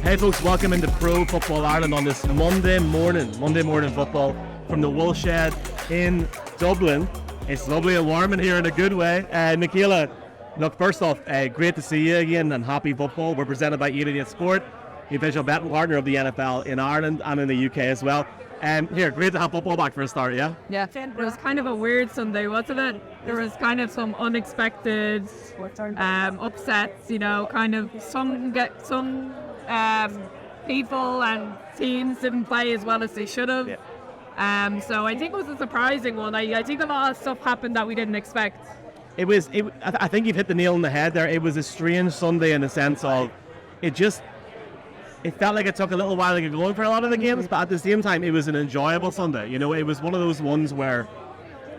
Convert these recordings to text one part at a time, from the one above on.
Hey folks, welcome into Pro Football Ireland on this Monday morning football from the Woolshed in Dublin. It's lovely and warm in here in a good way. Michaela, look, first off, great to see you again and happy football. We're presented by 88 Sport, the official betting partner of the NFL in Ireland and in the UK as well. Here, great to have football back for a start, yeah? Yeah, it was kind of a weird Sunday, wasn't it? There was kind of some unexpected upsets, you know, kind of some people and teams didn't play as well as they should have. Yeah. So I think it was a surprising one. I think a lot of stuff happened that we didn't expect. I think you've hit the nail on the head there. It was a strange Sunday in the sense of it felt like it took a little while to get going for a lot of the games, but at the same time, it was an enjoyable Sunday. You know, it was one of those ones where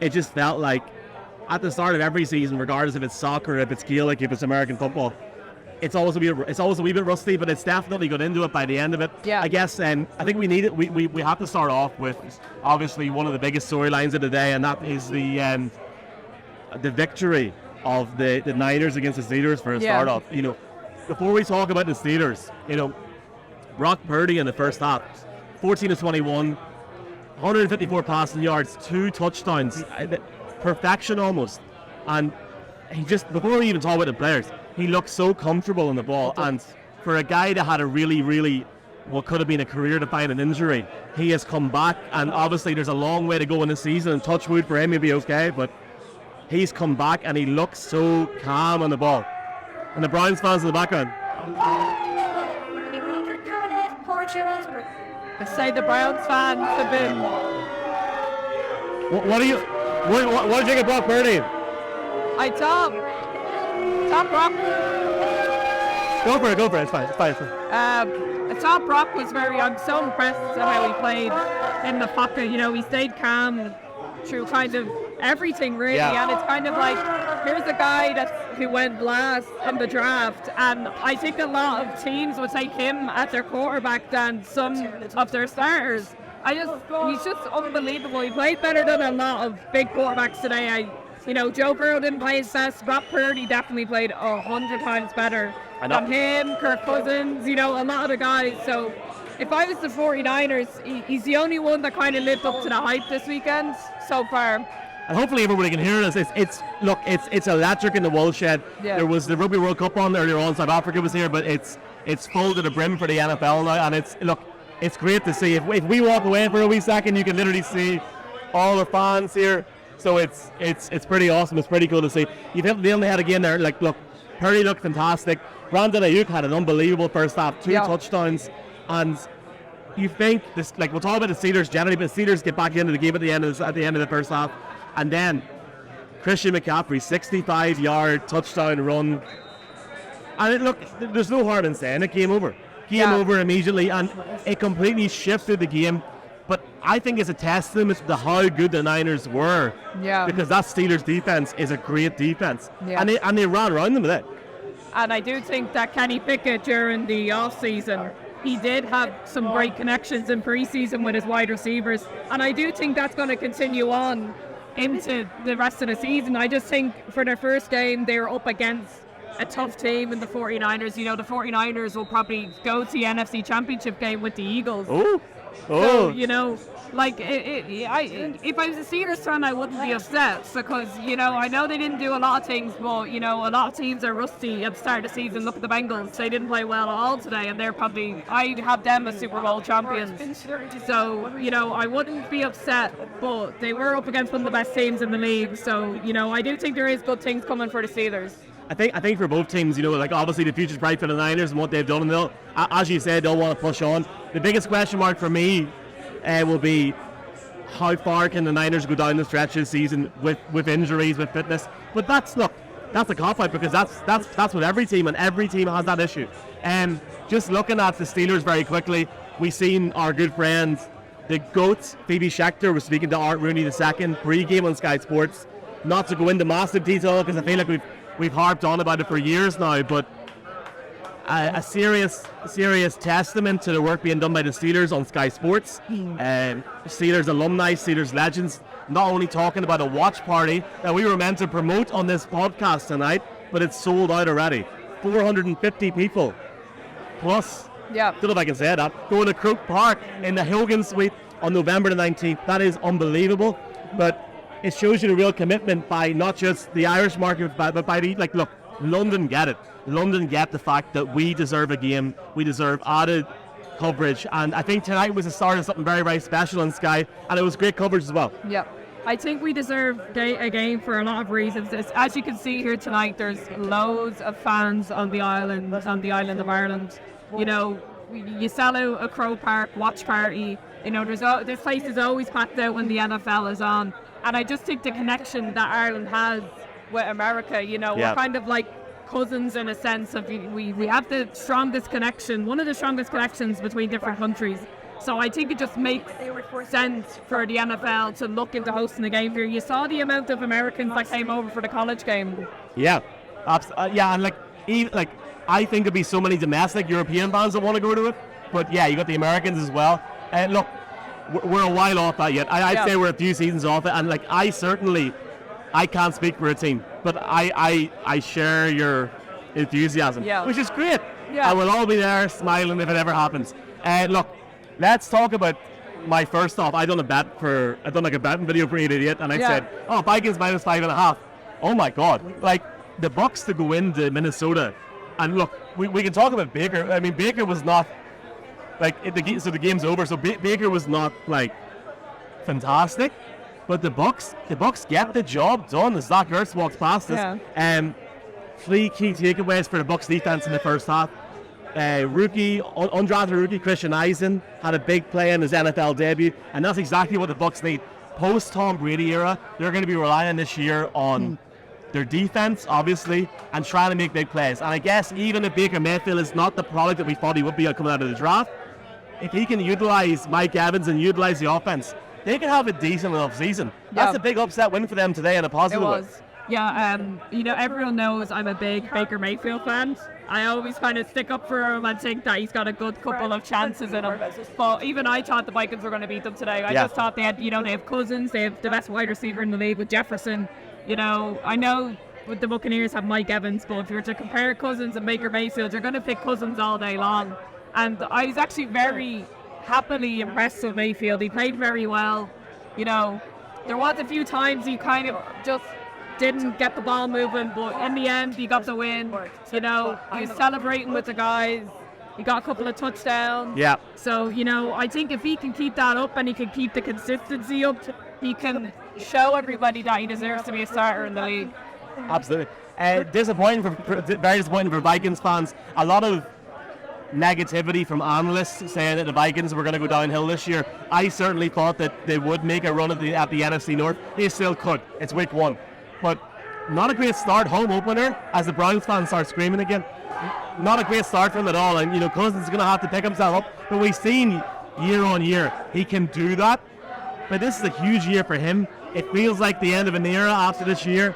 it just felt like at the start of every season, regardless if it's soccer, if it's Gaelic, if it's American football, it's always a wee bit rusty, but it's definitely got into it by the end of it. Yeah. I guess I think we have to start off with obviously one of the biggest storylines of the day, and that is the victory of the Niners against the Steelers for a start off. You know, before we talk about the Steelers, you know, Brock Purdy in the first half, 14-21, 154 passing yards, 2 touchdowns, perfection almost. And he just, before we even talk about the players, he looked so comfortable in the ball. And for a guy that had a really, what could have been a career-defining injury, he has come back. And obviously there's a long way to go in the season, and touch wood for him, he'll be okay. But he's come back and he looks so calm on the ball. And the Browns fans in the background. I say the Browns fans have been. What did you think of Brock Purdy? I thought Brock. Go for it. It's fine. I thought Brock was I'm so impressed at how he played in the pocket. You know, he stayed calm through kind of everything really, and it's kind of like, here's a guy who went last in the draft, and I think a lot of teams would take him at their quarterback than some of their starters. He's just unbelievable. He played better than a lot of big quarterbacks today. Joe Burrow didn't play his best. Brock Purdy definitely played 100 times better than him, Kirk Cousins, a lot of the guys. So if I was the 49ers, he's the only one that kind of lived up to the hype this weekend so far. And hopefully everybody can hear us. It's electric in the Woolshed. Yeah. There was the Rugby World Cup on earlier on. South Africa was here, but it's full to the brim for the NFL now, and it's great to see. If we walk away for a wee second, you can literally see all the fans here. So it's pretty awesome. It's pretty cool to see. You've hit the nail on the head again there. Like, look, Purdy looked fantastic. Brandon Ayuk had an unbelievable first half, 2 touchdowns, and you think this, like, we'll talk about the Steelers generally, but the Steelers get back into the game at the end of the first half, and then Christian McCaffrey, 65-yard touchdown run, and there's no harm in saying it, game over immediately, and it completely shifted the game. But I think it's a testament to how good the Niners were, because that Steelers defense is a great defense, and they ran around them with it. And I do think that Kenny Pickett during the off-season, he did have some great connections in pre-season with his wide receivers, and I do think that's going to continue on into the rest of the season. I just think for their first game, they were up against a tough team in the 49ers. The 49ers will probably go to the NFC Championship game with the Eagles. So, if I was a Steelers fan, I wouldn't be upset because, I know they didn't do a lot of things, but, a lot of teams are rusty at the start of the season. Look at the Bengals. They didn't play well at all today, and I'd have them as Super Bowl champions. So, I wouldn't be upset, but they were up against one of the best teams in the league. So, I do think there is good things coming for the Steelers. I think for both teams, obviously the future's bright for the Niners and what they've done, and they'll, as you said, they'll want to push on. The biggest question mark for me will be how far can the Niners go down the stretch this season with injuries, with fitness. But that's a cop-out, because that's with every team, and every team has that issue. Just looking at the Steelers very quickly, we've seen our good friend, the GOAT, Phoebe Schechter, was speaking to Art Rooney II pre-game on Sky Sports. Not to go into massive detail, because I feel like we've harped on about it for years now, but a serious testament to the work being done by the Steelers on Sky Sports. Steelers alumni, Steelers legends, not only talking about a watch party that we were meant to promote on this podcast tonight, but it's sold out already. 450 people, plus Yeah. Don't know if I can say that. Going to Croke Park in the Hogan Suite on November the 19th. That is unbelievable. But it shows you the real commitment by not just the Irish market, but by the, like, look, London get it. London get the fact that we deserve a game. We deserve added coverage. And I think tonight was the start of something very, very special on Sky. And it was great coverage as well. Yeah. I think we deserve a game for a lot of reasons. As you can see here tonight, there's loads of fans on the island of Ireland. You know, you sell out a Croke Park watch party. You know, this place is always packed out when the NFL is on. And I just think the connection that Ireland has with America, you know, we're kind of like cousins in a sense of we have the strongest connection, one of the strongest connections between different countries. So I think it just makes sense for the NFL to look into hosting a game here. You saw the amount of Americans that came over for the college game. Yeah, yeah, and I think there'd be so many domestic European fans that want to go to it. But yeah, you got the Americans as well. And look, we're a while off that yet. I'd say we're a few seasons off it. And like, I can't speak for a team, but I share your enthusiasm, which is great. Yeah. I will all be there smiling if it ever happens. Look, let's talk about my first off. I done like a betting video for 8 Idiot, and I said, Vikings minus 5.5. Oh my God. Like, the Bucks to go into Minnesota. And look, we can talk about Baker. I mean, Baker was not, like, so the game's over, so Baker was not, like, fantastic. But the Bucks get the job done as Zach Ertz walks past us. Yeah. 3 key takeaways for the Bucks defense in the first half. Undrafted rookie Christian Eisen had a big play in his NFL debut, and that's exactly what the Bucks need. Post Tom Brady era, they're going to be relying this year on their defense, obviously, and trying to make big plays. And I guess even if Baker Mayfield is not the product that we thought he would be coming out of the draft, if he can utilize Mike Evans and utilize the offense, they can have a decent enough season. That's a big upset win for them today in a positive way. Yeah, you know, everyone knows I'm a big Baker Mayfield fan. I always kind of stick up for him and think that he's got a good couple of chances in him. But even I thought the Vikings were going to beat them today. I just thought they have Cousins, they have the best wide receiver in the league with Jefferson. You know, I know the Buccaneers have Mike Evans, but if you were to compare Cousins and Baker Mayfield, you're going to pick Cousins all day long. And I was actually very happily impressed with Mayfield. He played very well. You know, there was a few times he kind of just didn't get the ball moving, but in the end he got the win. You know, he was celebrating with the guys. He got a couple of touchdowns. Yeah. So, you know, I think if he can keep that up and he can keep the consistency up, he can show everybody that he deserves to be a starter in the league. Absolutely. Very disappointing for Vikings fans. A lot of negativity from analysts saying that the Vikings were going to go downhill this year. I certainly thought that they would make a run at the NFC North. They still could. It's week 1. But not a great start, home opener, as the Browns fans start screaming again. Not a great start for him at all. And, you know, Cousins is going to have to pick himself up. But we've seen year on year he can do that. But this is a huge year for him. It feels like the end of an era after this year.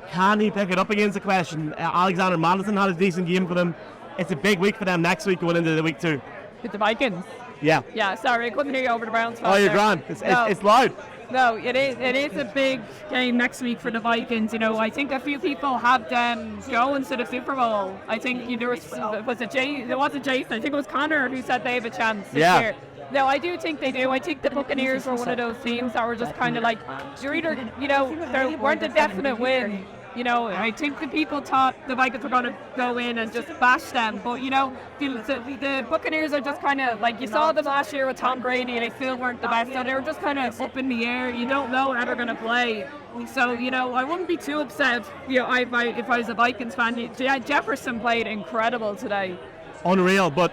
Can he pick it up against the question? Alexander Madison had a decent game for them. It's a big week for them next week going into the week 2. With the Vikings? Yeah. Yeah, sorry, I couldn't hear you over the Browns. Oh, you're grand. It's loud. No, it is a big game next week for the Vikings. You know, I think a few people have them going to the Super Bowl. I think there wasn't Jason, I think it was Connor who said they have a chance this year. No, I do think they do. I think the Buccaneers were one of those teams that were just kind of like, you're either, you know, they weren't a definite win. You know, I think the people thought the Vikings were going to go in and just bash them. But, you know, the Buccaneers are just kind of, like, you saw them last year with Tom Brady and they still weren't the best. So they were just kind of up in the air. You don't know how they're going to play. So, you know, I wouldn't be too upset, you know, if I was a Vikings fan. Jefferson played incredible today. Unreal, but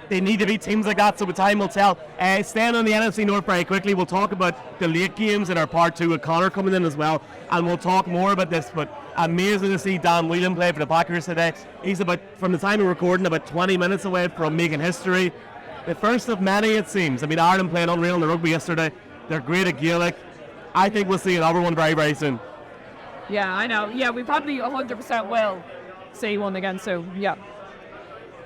they need to beat teams like that, so time will tell. Staying on the NFC North very quickly, we'll talk about the late games in our part 2 with Connor coming in as well, and we'll talk more about this. But amazing to see Dan Whelan play for the Packers today. He's from the time of recording, about 20 minutes away from making history. The first of many, it seems. I mean, Ireland playing unreal in the rugby yesterday. They're great at Gaelic. I think we'll see another one very, very soon. Yeah, I know. Yeah, we probably 100% will see one again soon. Yeah.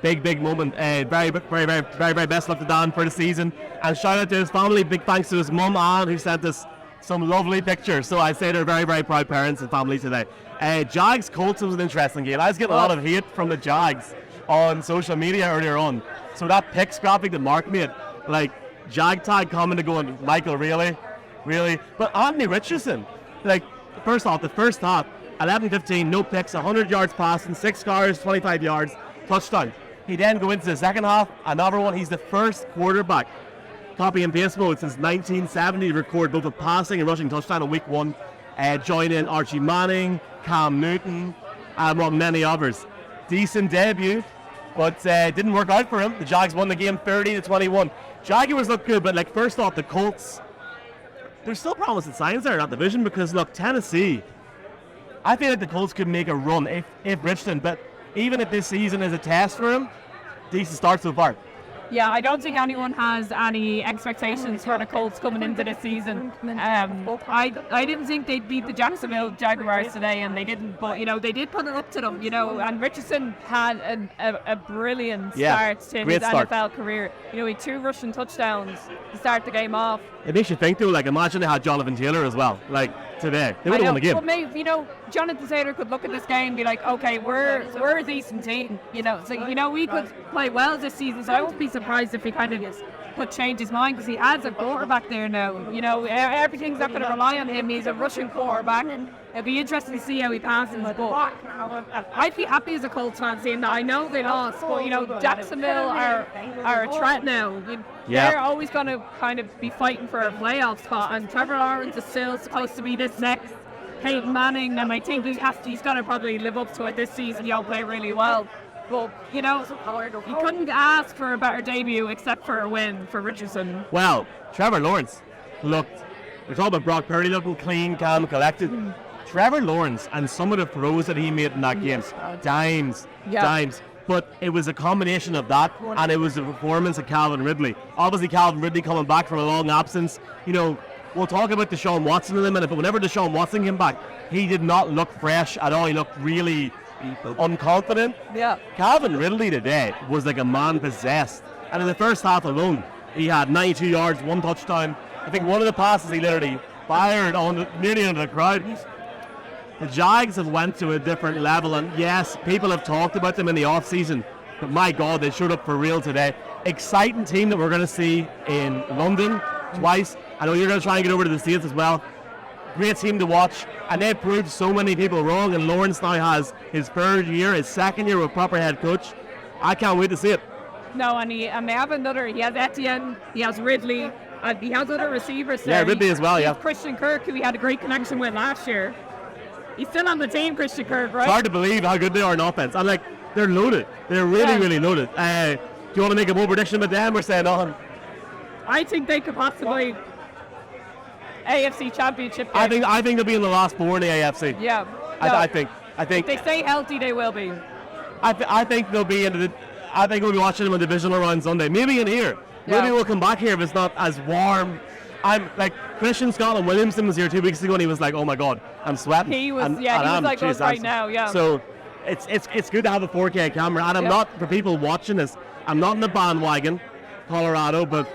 Big moment. Very best luck to Dan for the season. And shout out to his family. Big thanks to his mum, Anne, who sent us some lovely pictures. So I say they're very, very proud parents and family today. Jags Colts was an interesting game. I was getting a lot of hate from the Jags. on social media earlier on. So that picks graphic that Mark made, like Jag tag coming to going, Michael, really? But Anthony Richardson, like, first off, the first half, 11-15, no picks, 100 yards passing, 6 cars, 25 yards, touchdown. He then go into the second half, another one. He's the first quarterback, copy and paste mode, since 1970 to record both a passing and rushing touchdown in week 1. Joining Archie Manning, Cam Newton, and many others. Decent debut, but didn't work out for him. The Jags won the game 30-21. Jaguars look good, but like first off, the Colts, there's still promising signs there in that division because look, Tennessee, I feel like the Colts could make a run if Richardson, but even if this season is a test for him, decent start so far. Yeah, I don't think anyone has any expectations for the Colts coming into this season. I didn't think they'd beat the Jacksonville Jaguars today, and they didn't. But they did put it up to them. And Richardson had a brilliant start to his NFL career. He had 2 rushing touchdowns to start the game off. It makes you think though. Like imagine they had Jonathan Taylor as well. Like today, they would have won the game. But maybe Jonathan Taylor could look at this game and be like, okay, we're a decent team. So we could play well this season. So I won't be surprised if he kind of could change his mind because he has a quarterback there now. Everything's not going to rely on him. He's a rushing quarterback. It'll be interesting to see how he passes. But I'd be happy as a Colts fan seeing that. I know they lost, but Jacksonville are a threat now. They're always going to kind of be fighting for a playoff spot, and Trevor Lawrence is still supposed to be this next Peyton Manning, and I think he's going to probably live up to it this season. He'll play really well. But, you couldn't ask for a better debut except for a win for Richardson. Well, Trevor Lawrence looked, we're talking about Brock Purdy looking clean, calm, collected. Trevor Lawrence and some of the throws that he made in that game, dimes. But it was a combination of that, and it was the performance of Calvin Ridley. Obviously, Calvin Ridley coming back from a long absence. We'll talk about Deshaun Watson in a minute, but whenever Deshaun Watson came back, he did not look fresh at all. He looked really unconfident. Yeah. Calvin Ridley today was like a man possessed. And in the first half alone, he had 92 yards, 1 touchdown. I think one of the passes he literally fired nearly into the crowd. The Jags have went to a different level, and yes, people have talked about them in the off-season, but my God, they showed up for real today. Exciting team that we're going to see in London twice. I know you're going to try and get over to the States as well. Great team to watch, and they've proved so many people wrong, and Lawrence now has his 3rd year, his 2nd year with proper head coach. I can't wait to see it. No, and they have another, he has Etienne, he has Ridley, and he has other receivers there. Yeah, Ridley as well, yeah. Christian Kirk, who he had a great connection with last year. He's still on the team, Christian Kirk, right? It's hard to believe how good they are in offense. I'm like, they're loaded. They're really loaded. Do you want to make a bold prediction with them or say nothing? I think they could possibly AFC Championship game. I think they'll be in the last 4 in the AFC. Yeah. I think if they stay healthy, they will be. I think they'll be I think we'll be watching them in divisional round Sunday. Maybe in here. Maybe we'll come back here if it's not as warm. I'm like Christian Scotland Williamson was here 2 weeks ago and he was like, oh my God, I'm sweating. He was like us right now, yeah. So it's good to have a 4K camera, and I'm not, for people watching this, I'm not in the bandwagon, Colorado, but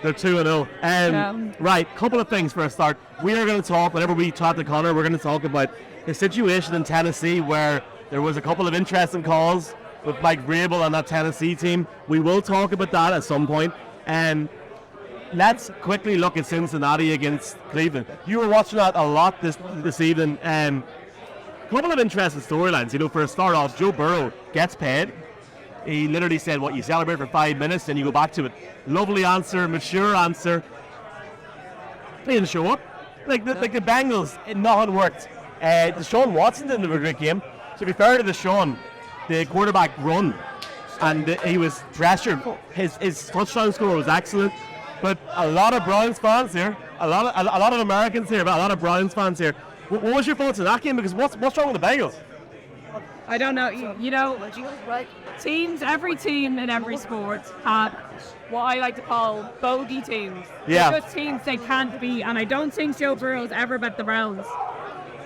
they're 2-0. Right, couple of things for a start. We are going to talk, whenever we talk to Connor, we're going to talk about the situation in Tennessee where there was a couple of interesting calls with Mike Vrabel and that Tennessee team. We will talk about that at some point. And let's quickly look at Cincinnati against Cleveland. You were watching that a lot this evening. A couple of interesting storylines. For a start off, Joe Burrow gets paid. He literally said, you celebrate for 5 minutes, then you go back to it. Lovely answer, mature answer. They didn't show up. Like the Bengals, nothing worked. Deshaun Watson didn't have a great game. To be fair to Deshaun, the quarterback run, and he was pressured. His touchdown score was excellent. But a lot of Browns fans here, a lot of Americans here, but a lot of Browns fans here. What was your thoughts on that game? Because what's wrong with the Bengals? I don't know. Teams, every team in every sport have what I like to call bogey teams. Yeah. They're just teams they can't beat, and I don't think Joe Burrow's ever bet the Browns.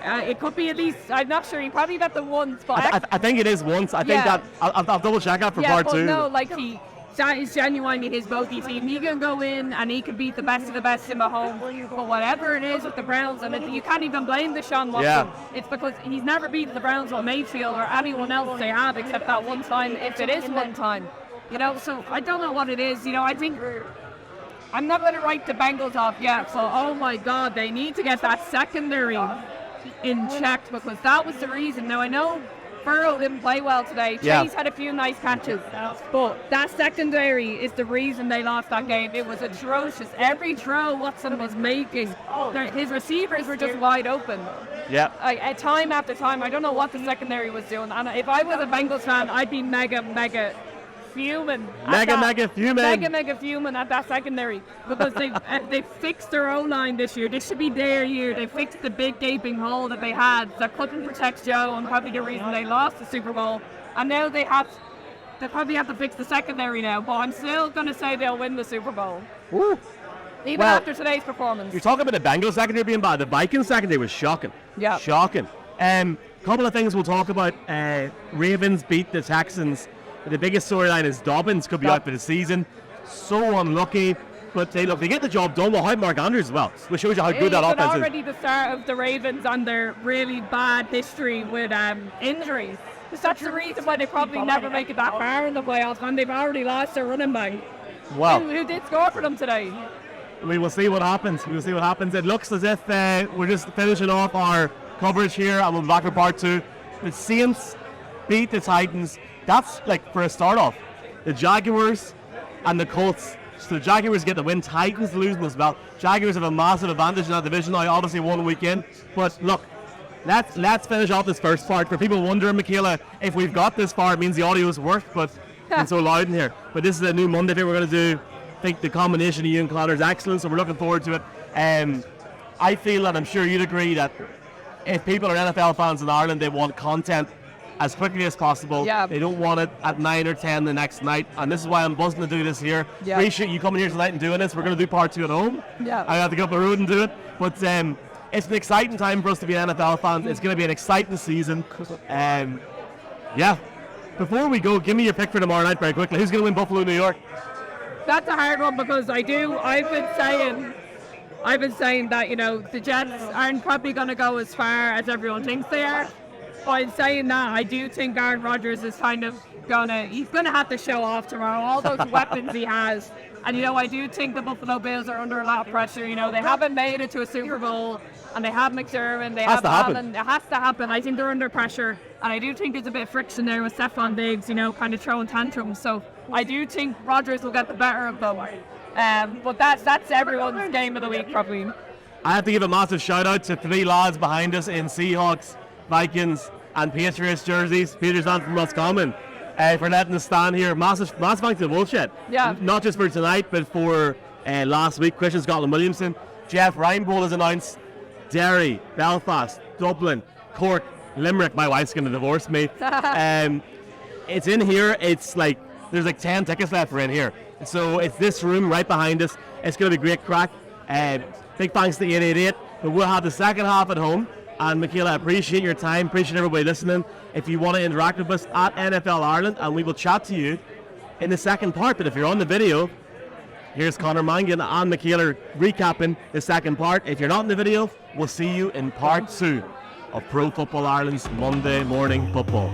It could be at least, I'm not sure, he probably bet them once. But I think it is once. I think that, I'll double check that for part 2. No, that is genuinely his bogey team. He can go in and he can beat the best of the best in the home. But whatever it is with the Browns, and you can't even blame Deshaun Watson. It's because he's never beaten the Browns or Mayfield or anyone else they have except that one time, if it is one time. So I don't know what it is. I think I'm not going to write the Bengals off yet. So, oh my God, they need to get that secondary in check, because that was the reason. Now, I know Burrow didn't play well today. Chase had a few nice catches, but that secondary is the reason they lost that game. It was atrocious. Every throw Watson was making, his receivers were just wide open. Time after time, I don't know what the secondary was doing. And if I was a Bengals fan, I'd be mega fuming. Mega fuming at that secondary, because they fixed their O-line this year. This should be their year. They fixed the big gaping hole that they had that couldn't protect Joe, and probably the reason they lost the Super Bowl. And now they probably have to fix the secondary now. But I'm still going to say they'll win the Super Bowl. Ooh. Even after today's performance. You're talking about the Bengals secondary being bad. The Vikings secondary was shocking. Yeah. Shocking. Couple of things we'll talk about. Ravens beat the Texans. The biggest storyline is Dobbins could be out for the season. So unlucky. But they get the job done without Mark Andrews as well, which shows you how good that offense is. It's already the start of the Ravens on their really bad history with injuries. Because that's the reason why they probably never make it that far in the playoffs, and they've already lost their running back. Wow. Who did score for them today? We will see what happens. It looks as if we're just finishing off our coverage here, and we'll be back for part 2. The Saints beat the Titans. That's for a start off. The Jaguars and the Colts. So the Jaguars get the win. Titans losing as well. Jaguars have a massive advantage in that division now, obviously 1 week in. But look, let's finish off this first part. For people wondering, Michaela, if we've got this far, it means the audio is worked, but it's so loud in here. But this is a new Monday thing we're going to do. I think the combination of you and Connor is excellent, so we're looking forward to it. I feel, and I'm sure you'd agree, that if people are NFL fans in Ireland, they want content as quickly as possible. They don't want it at 9 or 10 the next night, and this is why I'm buzzing to do this here. Appreciate you coming here tonight and doing this. We're going to do part 2 at home. I have to go up the road and do it, but it's an exciting time for us to be NFL fans. It's going to be an exciting season. Before we go, give me your pick for tomorrow night very quickly. Who's going to win Buffalo, New York? That's a hard one, because I've been saying that the Jets aren't probably going to go as far as everyone thinks they are. But in saying that, I do think Aaron Rodgers is he's gonna have to show off tomorrow, all those weapons he has. And I do think the Buffalo Bills are under a lot of pressure. They haven't made it to a Super Bowl, and they have McDermott, they have Allen. It has to happen. I think they're under pressure, and I do think there's a bit of friction there with Stephon Diggs, kind of throwing tantrums. So I do think Rodgers will get the better of them. But that's everyone's game of the week, probably. I have to give a massive shout out to 3 lads behind us in Seahawks, Vikings and Patriots jerseys. Peter's on from Roscommon for letting us stand here. Massive thanks to the Woolshed. Not just for tonight, but for last week. Christian Scotland Williamson. Jeff Reinbold has announced Derry, Belfast, Dublin, Cork, Limerick. My wife's going to divorce me. It's in here. It's there's 10 tickets left for in here. So it's this room right behind us. It's going to be great crack. Big thanks to 888. But we'll have the second half at home. And Michaela, I appreciate your time, appreciate everybody listening. If you want to interact with us at NFL Ireland, and we will chat to you in the second part. But if you're on the video, here's Conor Mangan and Michaela recapping the second part. If you're not in the video, we'll see you in part 2 of Pro Football Ireland's Monday Morning Football.